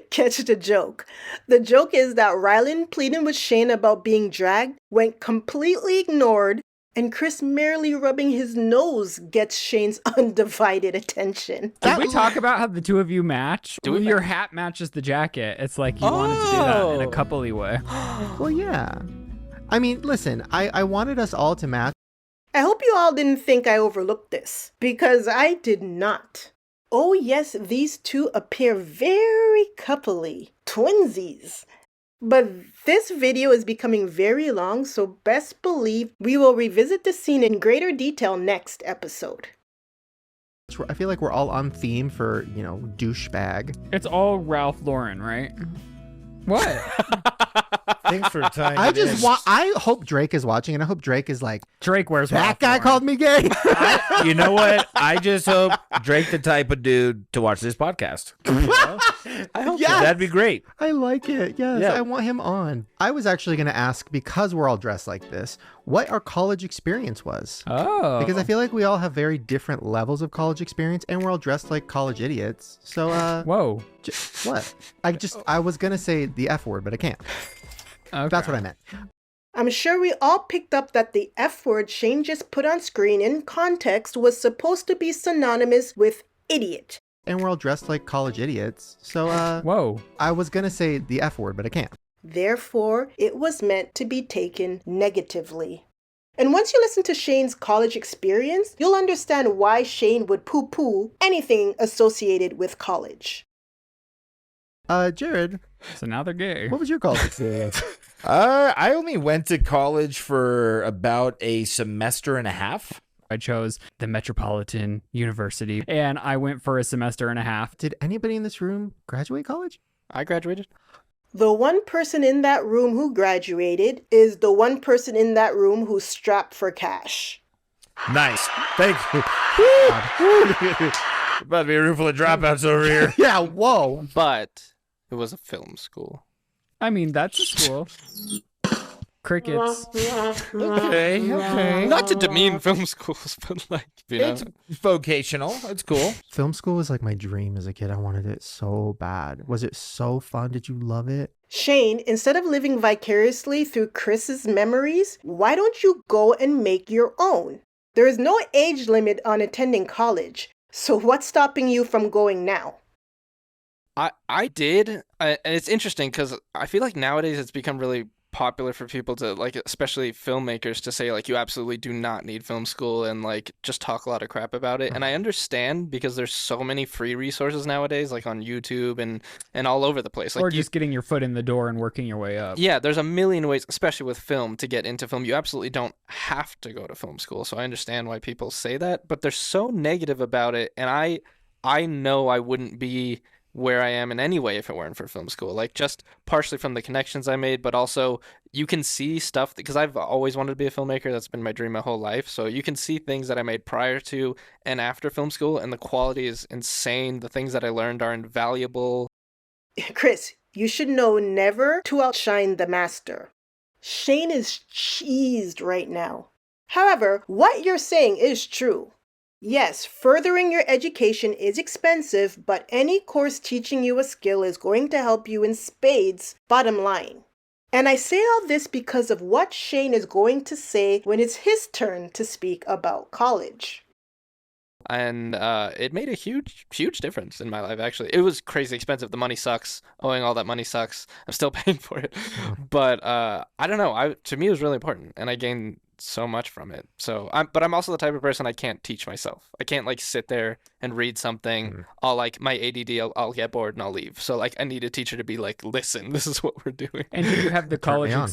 Catch the joke. The joke is that Rylan pleading with Shane about being dragged went completely ignored, and Chris merely rubbing his nose gets Shane's undivided attention. Did we talk about how the two of you match? Do we Your hat matches the jacket. It's like you wanted to do that in a coupley way. Well, yeah. I mean, listen, I wanted us all to match. I hope you all didn't think I overlooked this, because I did not. Oh yes, these two appear very coupley, twinsies. But this video is becoming very long, so best believe we will revisit the scene in greater detail next episode. I feel like we're all on theme for, douchebag. It's all Ralph Lauren, right? What? Thanks for tying I it in. just I hope Drake is watching, and I hope Drake is like, Drake wears that Ralph guy Lauren. called me gay. You know what? I just hope Drake the type of dude to watch this podcast. I hope Yes! That'd be great. I like it. Yes, Yeah. I want him on. I was actually going to ask, because we're all dressed like this, what our college experience was. Oh. Because I feel like we all have very different levels of college experience, and we're all dressed like college idiots. So, Whoa. what? I was going to say the F word, but I can't. Okay. That's what I meant. I'm sure we all picked up that the F word Shane just put on screen in context was supposed to be synonymous with idiot. And we're all dressed like college idiots. So, Whoa. I was gonna say the F word, but I can't. Therefore, it was meant to be taken negatively. And once you listen to Shane's college experience, you'll understand why Shane would poo-poo anything associated with college. Jared, So now they're gay. what was your college experience? I only went to college for about a semester and a half. I chose the Metropolitan University, and I went for a semester and a half. Did anybody in this room graduate college? I graduated. The one person in that room who graduated is the one person in that room who's strapped for cash. Nice. Thank you. About to be a room full of dropouts over here. Yeah, whoa. But it was a film school. I mean, that's a school. Crickets. Okay. Not to demean film schools, but like, you know. It's vocational. It's cool. Film school was like my dream as a kid. I wanted it so bad. Was it so fun? Did you love it? Shane, instead of living vicariously through Chris's memories, why don't you go and make your own? There is no age limit on attending college, so what's stopping you from going now? I did, and it's interesting because I feel like nowadays it's become really popular for people to, like, especially filmmakers, to say like you absolutely do not need film school and like just talk a lot of crap about it. And I understand because there's so many free resources nowadays, like on YouTube and all over the place. Like, Or just getting your foot in the door and working your way up. yeah, there's a million ways, especially with film, to get into film. You absolutely don't have to go to film school. So I understand why people say that, but they're so negative about it. And I know I wouldn't be where I am in any way if it weren't for film school. Like, just partially from the connections I made, but also you can see stuff because I've always wanted to be a filmmaker. That's been my dream my whole life. So you can see things that I made prior to and after film school, and the quality is insane. The things that I learned are invaluable. Chris, you should know never to outshine the master. Shane is cheesed right now. However, what you're saying is true. Yes, furthering your education is expensive, but any course teaching you a skill is going to help you in spades, bottom line. And I say all this because of what Shane is going to say when it's his turn to speak about college. And it made a huge difference in my life, actually. It was crazy expensive. The money sucks. Owing all that money sucks. I'm still paying for it. But I don't know. To me, it was really important, and I gained so much from it. So I'm also the type of person I can't teach myself. I can't like sit there and read something. I'll like my ADD. I'll get bored and I'll leave. So like I need a teacher to be like, listen, this is what we're doing. And do you have the Turn me college on.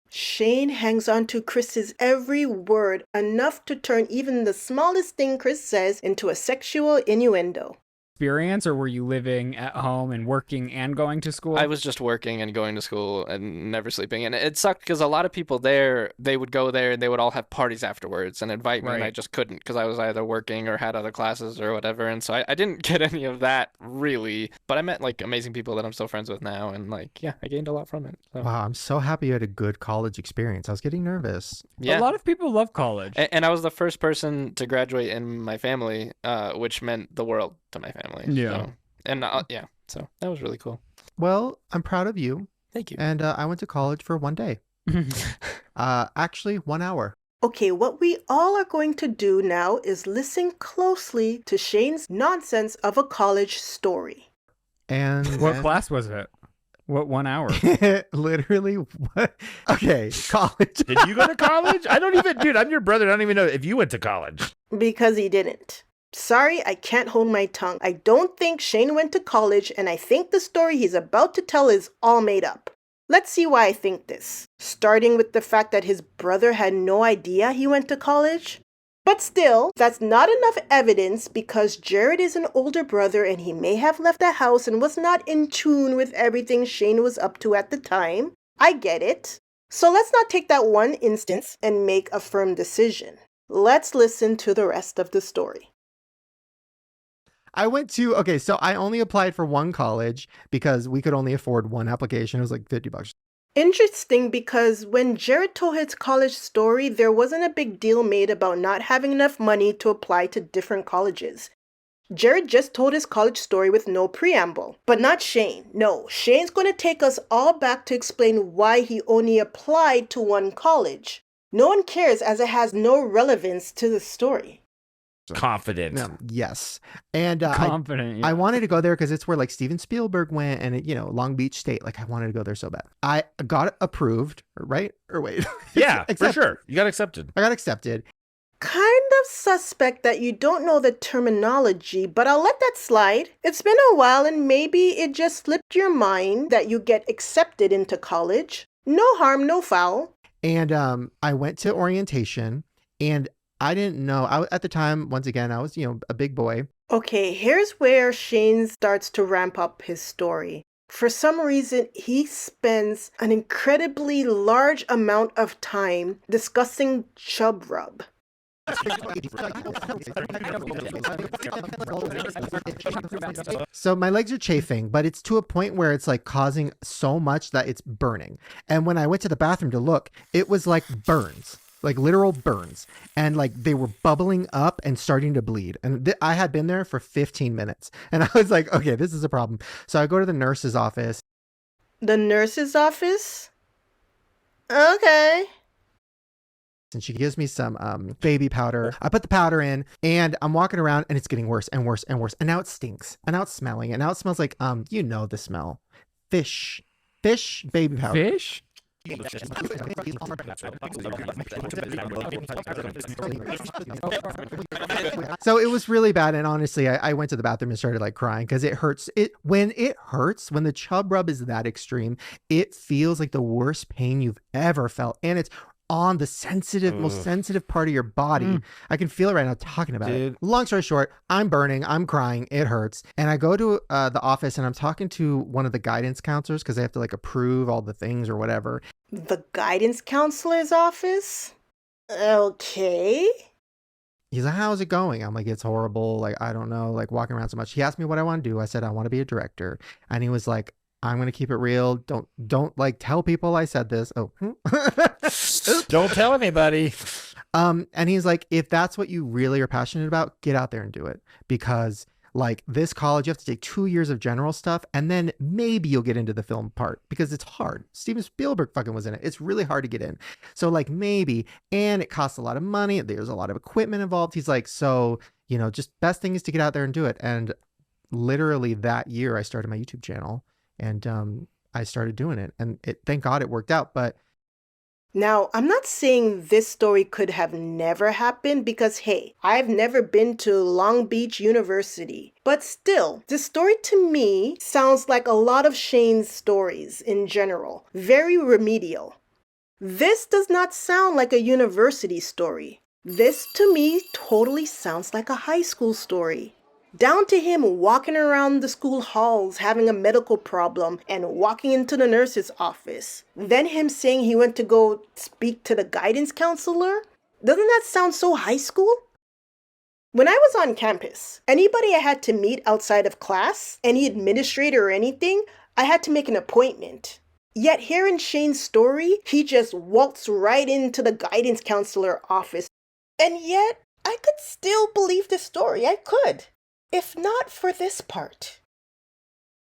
Shane hangs on to Chris's every word enough to turn even the smallest thing Chris says into a sexual innuendo. experience, or were you living at home and working and going to school? I was just working and going to school and never sleeping. And it sucked because a lot of people there, they would go there and they would all have parties afterwards and invite me, and I Right. just couldn't because I was either working or had other classes or whatever. And so I didn't get any of that really. But I met like amazing people that I'm still friends with now. And like, yeah, I gained a lot from it. So, Wow, I'm so happy you had a good college experience. I was getting nervous. yeah. A lot of people love college. And I was the first person to graduate in my family, which meant the world to my family. Yeah. So, and yeah, so that was really cool. Well, I'm proud of you. Thank you. And I went to college for 1 day. Actually, 1 hour. Okay, what we all are going to do now is listen closely to Shane's nonsense of a college story. And What then- class was it? What 1 hour? Literally, what? Okay, college. Did you go to college? I don't even, dude, I'm your brother. I don't even know if you went to college. Because he didn't. Sorry, I can't hold my tongue. I don't think Shane went to college, and I think the story he's about to tell is all made up. Let's see why I think this. Starting with the fact that his brother had no idea he went to college. But still, that's not enough evidence because Jared is an older brother and he may have left the house and was not in tune with everything Shane was up to at the time. I get it. So let's not take that one instance and make a firm decision. Let's listen to the rest of the story. Okay, so I only applied for one college because we could only afford one application. It was like $50. Interesting because when Jared told his college story, there wasn't a big deal made about not having enough money to apply to different colleges. Jared just told his college story with no preamble, but not Shane. No, Shane's going to take us all back to explain why he only applied to one college. No one cares as it has no relevance to the story. Confident. No, yes. And Confident. yeah. I wanted to go there because it's where like Steven Spielberg went, and it, Long Beach State. Like I wanted to go there so bad. I got approved, right? Or wait. Yeah, for Accepted. sure. You got accepted. I got accepted. Kind of suspect that you don't know the terminology, but I'll let that slide. It's been a while and maybe it just slipped your mind that you get accepted into college. No harm, no foul. And I went to orientation, and I didn't know. At the time, once again, I was, a big boy. Okay, here's where Shane starts to ramp up his story. For some reason, he spends an incredibly large amount of time discussing chub rub. So my legs are chafing, but it's to a point where it's like causing so much that it's burning. And when I went to the bathroom to look, it was like burns. Like literal burns, and like they were bubbling up and starting to bleed. And I had been there for 15 minutes, and I was like, okay, this is a problem. So I go to the nurse's office. The nurse's office? Okay. And she gives me some baby powder. I put the powder in, and I'm walking around, and it's getting worse and worse and worse. And now it stinks, and now it's smelling, and now it smells like the smell, fish, baby powder. Fish? So it was really bad, and honestly, I went to the bathroom and started like crying because it hurts. When the chub rub is that extreme, it feels like the worst pain you've ever felt, and it's on the most sensitive part of your body. I can feel it right now talking about it. Long story short, I'm burning, I'm crying, it hurts. And I go to the office, and I'm talking to one of the guidance counselors because they have to like approve all the things or whatever. The guidance counselor's office? Okay. He's like, how's it going? I'm like, it's horrible. Like, I don't know, like walking around so much. He asked me what I want to do. I said, I want to be a director. And he was like, I'm going to keep it real. Don't like tell people I said this. Oh, Don't tell anybody. And he's like, if that's what you really are passionate about, get out there and do it. Because like this college, you have to take 2 years of general stuff, and then maybe you'll get into the film part because it's hard. Steven Spielberg fucking was in it. It's really hard to get in. So like maybe, and it costs a lot of money. There's a lot of equipment involved. He's like, so, just best thing is to get out there and do it. And literally that year I started my YouTube channel. And I started doing it, and thank God it worked out. But now, I'm not saying this story could have never happened because, hey, I've never been to Long Beach University. But still, this story to me sounds like a lot of Shane's stories in general. Very remedial. This does not sound like a university story. This to me totally sounds like a high school story. Down to him walking around the school halls having a medical problem and walking into the nurse's office. Then him saying he went to go speak to the guidance counselor. Doesn't that sound so high school? When I was on campus, anybody I had to meet outside of class, any administrator or anything, I had to make an appointment. Yet here in Shane's story, he just waltzed right into the guidance counselor office. And yet, I could still believe this story. I could. If not for this part.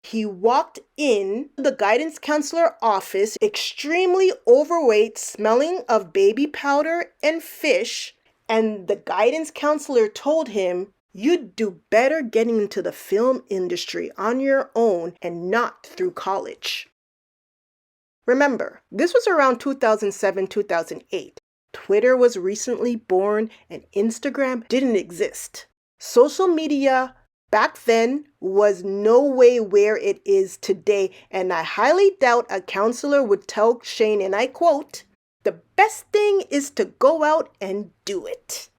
He walked in the guidance counselor office extremely overweight, smelling of baby powder and fish, and the guidance counselor told him, you'd do better getting into the film industry on your own and not through college. Remember, this was around 2007, 2008. Twitter was recently born and Instagram didn't exist. Social media back then was no way where it is today, and I highly doubt a counselor would tell Shane, and I quote, the best thing is to go out and do it.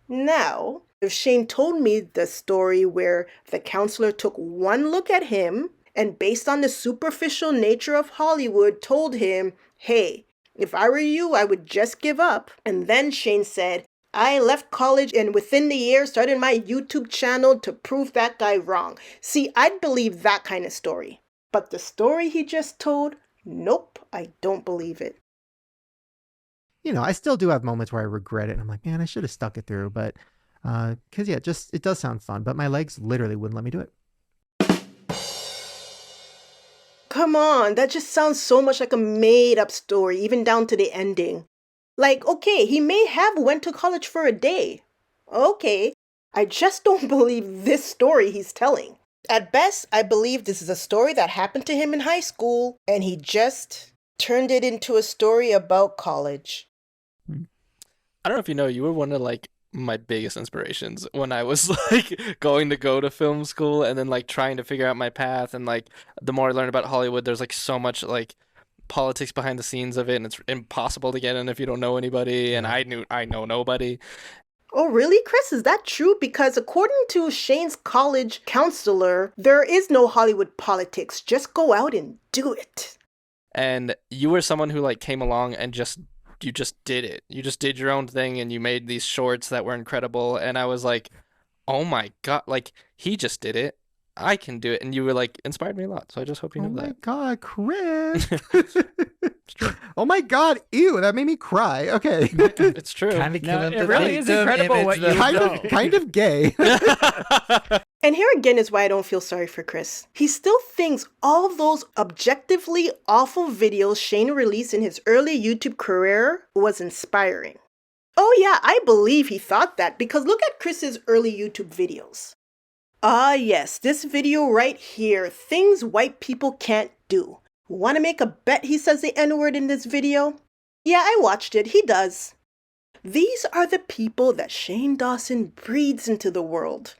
Now, if Shane told me the story where the counselor took one look at him and based on the superficial nature of Hollywood told him, hey, if I were you, I would just give up. And then Shane said, I left college and within the year started my YouTube channel to prove that guy wrong. See, I'd believe that kind of story. But the story he just told, nope, I don't believe it. I still do have moments where I regret it. And I'm like, man, I should have stuck it through. But Because yeah, just it does sound fun, but my legs literally wouldn't let me do it. Come on, that just sounds so much like a made-up story, even down to the ending. Like, okay, he may have went to college for a day. Okay, I just don't believe this story he's telling. At best, I believe this is a story that happened to him in high school, and he just turned it into a story about college. I don't know if you know, you were one of like my biggest inspirations when I was like going to film school and then like trying to figure out my path. And like the more I learn about Hollywood, there's like so much like politics behind the scenes of it, and it's impossible to get in if you don't know anybody. And I know nobody. Oh, really, Chris? Is that true? Because according to Shane's college counselor, there is no Hollywood politics. Just go out and do it. And you were someone who like came along and you just did it. You just did your own thing, and you made these shorts that were incredible. And I was like, oh my God, like he just did it. I can do it. And you were like inspired me a lot. So I just hope you know that. Oh my God, Chris. Oh my God, ew, that made me cry. Okay. It's true. Kind of No, it really is incredible what you kind of gay. And here again is why I don't feel sorry for Chris. He still thinks all those objectively awful videos Shane released in his early YouTube career was inspiring. Oh yeah, I believe he thought that, because look at Chris's early YouTube videos. Ah yes, this video right here, things white people can't do. Want to make a bet he says the N-word in this video? Yeah, I watched it, he does. These are the people that Shane Dawson breeds into the world.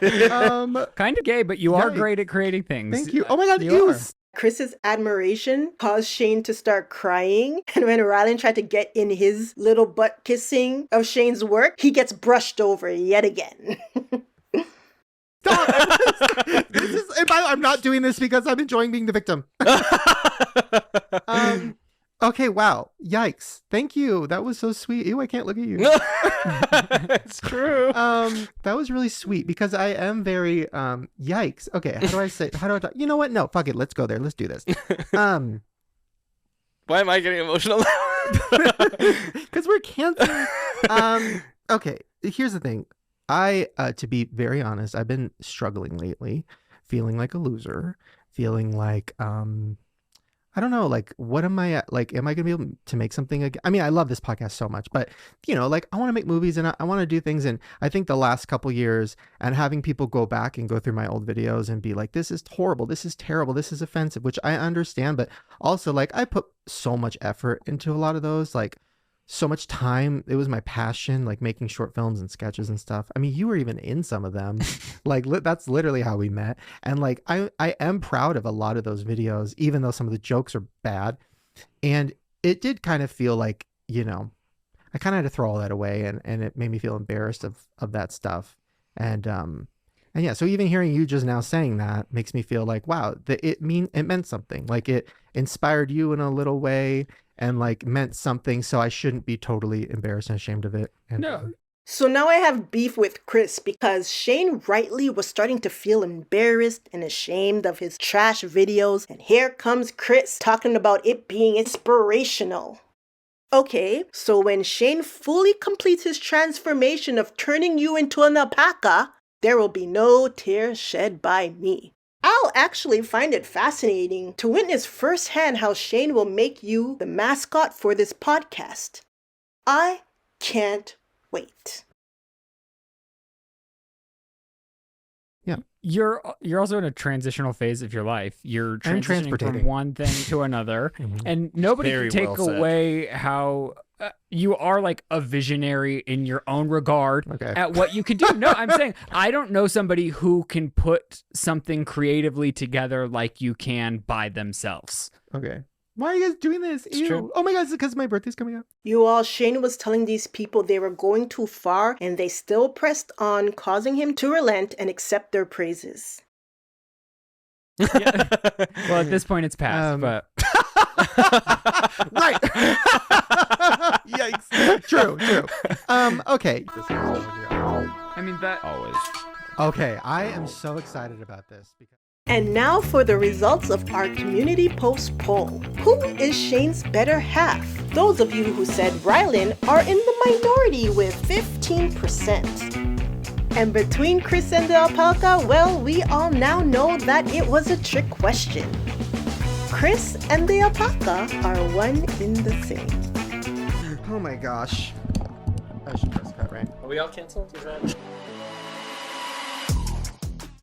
Kind of gay, but you are Yeah, great at creating things. Thank you. Oh my God, You ew. are. Chris's admiration caused Shane to start crying, and when Rylan tried to get in his little butt kissing of Shane's work, he gets brushed over yet again. Stop. I'm not doing this because I'm enjoying being the victim. Okay, wow. Yikes. Thank you. That was so sweet. Ew, I can't look at you. It's true. That was really sweet because I am very yikes. Okay, how do I talk? You know what? No, fuck it. Let's go there. Let's do this. Why am I getting emotional? Because we're cancer. Okay, here's the thing. To be very honest, I've been struggling lately, feeling like a loser, feeling like, I don't know, like, what am I, like, am I going to be able to make something again? I mean, I love this podcast so much, but, you know, like, I want to make movies and I want to do things. And I think the last couple years and having people go back and go through my old videos and be like, this is horrible, this is terrible, this is offensive, which I understand. But also, like, I put so much effort into a lot of those, like, so much time. It was my passion, like making short films and sketches and stuff. I mean, you were even in some of them. Like that's literally how we met. And like I am proud of a lot of those videos, even though some of the jokes are bad. And it did kind of feel like, you know, I kind of had to throw all that away, and it made me feel embarrassed of that stuff. And yeah, so even hearing you just now saying that makes me feel like, wow, it meant something. Like it inspired you in a little way and like meant something. So I shouldn't be totally embarrassed and ashamed of it. And, No. So now I have beef with Chris because Shane rightly was starting to feel embarrassed and ashamed of his trash videos. And here comes Chris talking about it being inspirational. Okay, so when Shane fully completes his transformation of turning you into an alpaca, there will be no tears shed by me. I'll actually find it fascinating to witness firsthand how Shane will make you the mascot for this podcast. I can't wait. You're also in a transitional phase of your life. You're transitioning from one thing to another, and nobody Very can take well said. away how you are like a visionary in your own regard at what you can do. No, I'm saying I don't know somebody who can put something creatively together like you can by themselves. Okay. Why are you guys doing this? Ew. true. Oh my God, is it because my birthday's coming up? You all, Shane was telling these people they were going too far, and they still pressed on, causing him to relent and accept their praises. Well, at this point, it's past, but Right. Yikes. True. Okay. I mean that. Always. Okay, I am so excited about this because And now for the results of our community post poll. Who is Shane's better half? Those of you who said Rylan are in the minority with 15%. And between Chris and the alpaca, well, we all now know that it was a trick question. Chris and the alpaca are one in the same. Oh my gosh. I should press cut, right? Are we all canceled? Is that...